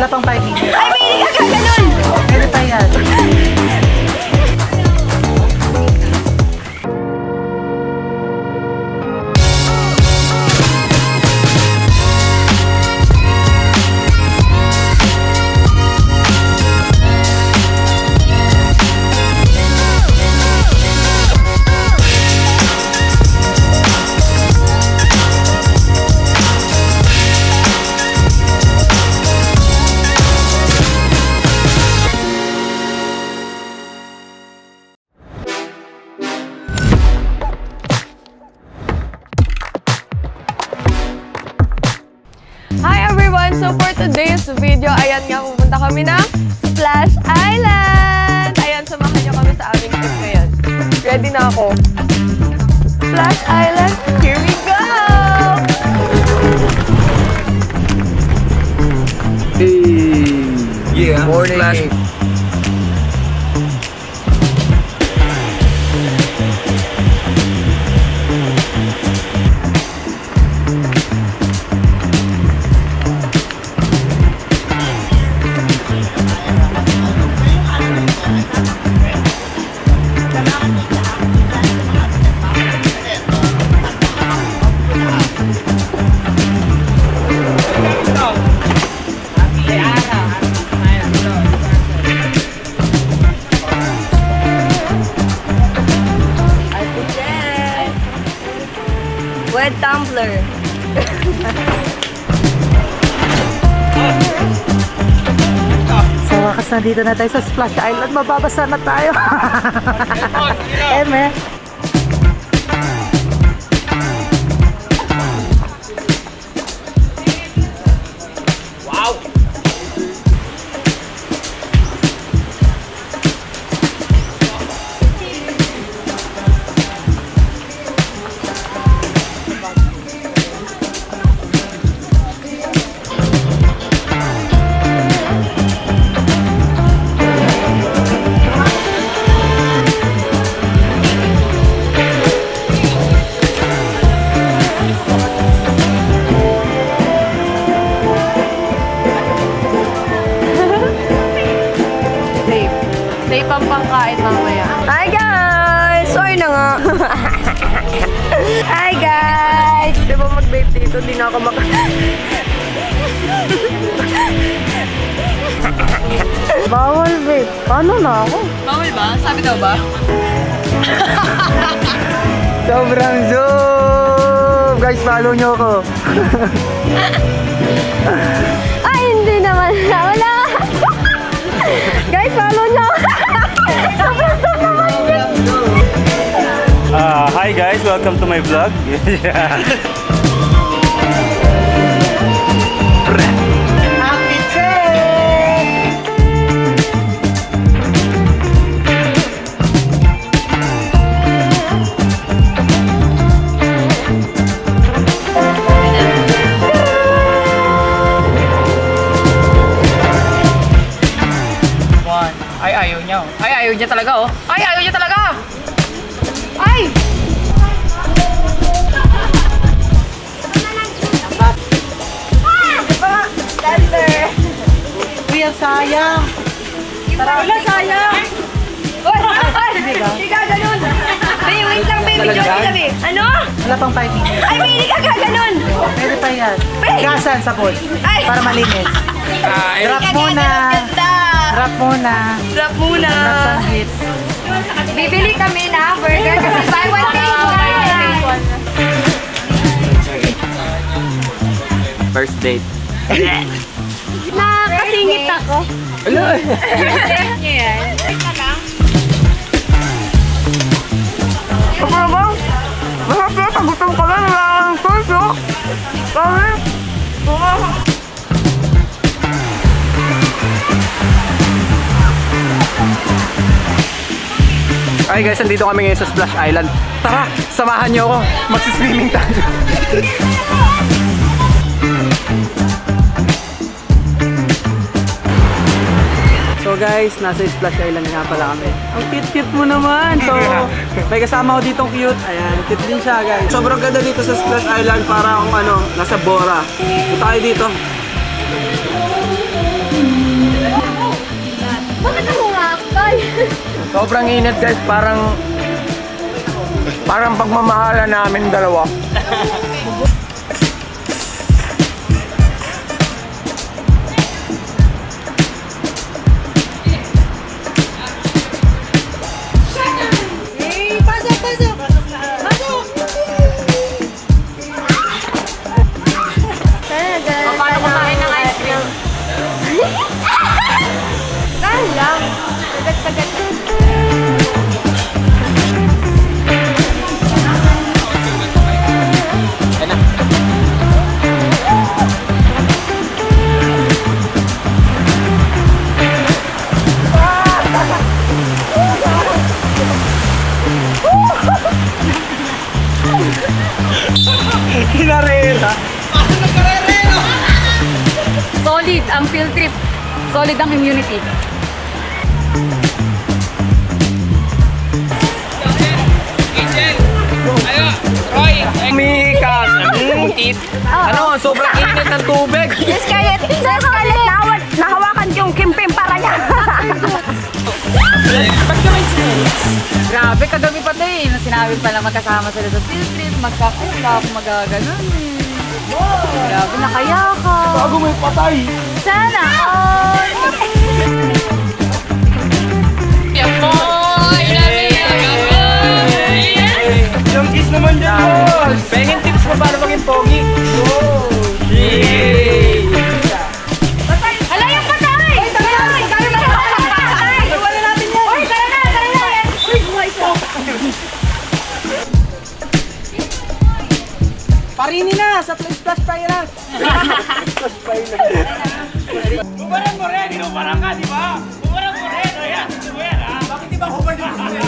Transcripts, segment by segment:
Wala pang 5 minutes. Ay, may hindi ka ganun! Pwede pa yan. Hi everyone! So for today's video, ayan nga, pupunta kami ng Splash Island! Ayan, samahan niyo kami sa aming trip ngayon. Ready na ako. Splash Island, here we go! Hey! Yeah, morning. Splash. Wet tumbler. Sa wakas, nandito na tayo sa Splash Island. Mababasa na tayo. Eme. Safe ang pangkain mamaya. Hi guys! Sorry na nga. Hi guys! Di ba mag-vape dito? Di na ako Bawal vape. Paano na ako? Bawal ba? Sabi daw ba? Sobrang zoom! Guys, follow nyo ako. Ay, hindi naman. Wala. Guys, follow nyo. Sobrang zoom naman yun. Hi guys, welcome to my vlog. Happy trip! Ay, ayaw niya. Ay, ayaw niya talaga, oh. Ay, ayaw niya talaga! Ay! Kuya, sayang! Wala, sayang. Hindi ka ganun. Babe, wait lang, baby. Joke, ano? Wala pang 5 minutes. Ay, hindi ka ganun. Pwede pa yan. Gasan sa bowl. Ay! Para malinis. Drop muna. Drop muna. Drop muna. Drop sandwich. Bibili kami na burger kasi buy one take one. First date. Nakasingit ako. Hello! Check niyo yan. Ako ba? Mahap na, tagutom ka lang. Wala kang puso. Kami? Ay guys, nandito kami ngayon sa Splash Island. Tara, samahan niyo ako. Magsiswimming tayo. So guys, nasa Splash Island nga pala kami. Ang cute-cute mo naman. So, may kasama ko ditong cute. Ayan, cute din siya guys. Sobrang ganda dito sa Splash Island. Para akong nasa Bora. Punta kayo dito. Sobrang init guys, parang pagmamahala namin dalawa. Paano kumain ng ice cream? Saan lang? Tagat-tagat. Kinarera. Solid ang field trip. Solid ang immunity. Umiikas, tit. Ano, sobrang init ng tubig. Yes, Scarlett, nahawakan yung kimpim para niya. Grabe, kagabi pa tayo eh. Nung sinabi pala magkasama sila sa field trip, magkakula, magaganon eh. Grabe, nakayaka. Bago may patay. Sana all. Yung kiss naman dyan, boss. Pengin tips mo paano maging pogi. Hala, yung patay! Patay! Patay! Iwala natin yan! Uy, tara na! Uy, buhay siya! Parini na sa Splash Fire. Umarang mo rin, inumarang ka, di ba? Umarang mo rin, ayan, suwera. Bakit di ba umarang mo rin?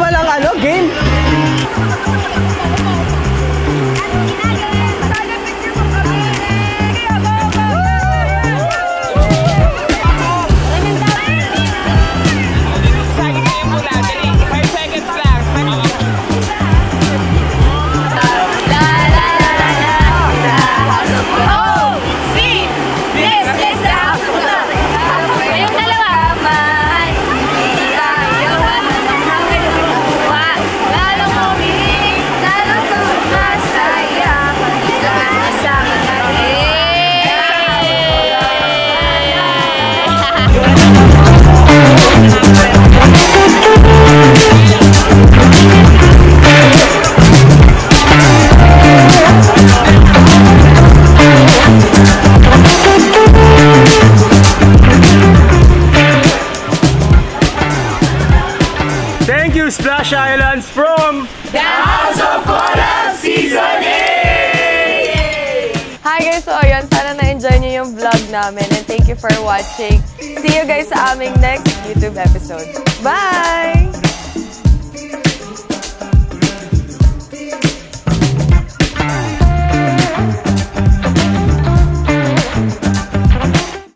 Wala ano, game. Lalong namin. And thank you for watching. See you guys sa aming next YouTube episode. Bye!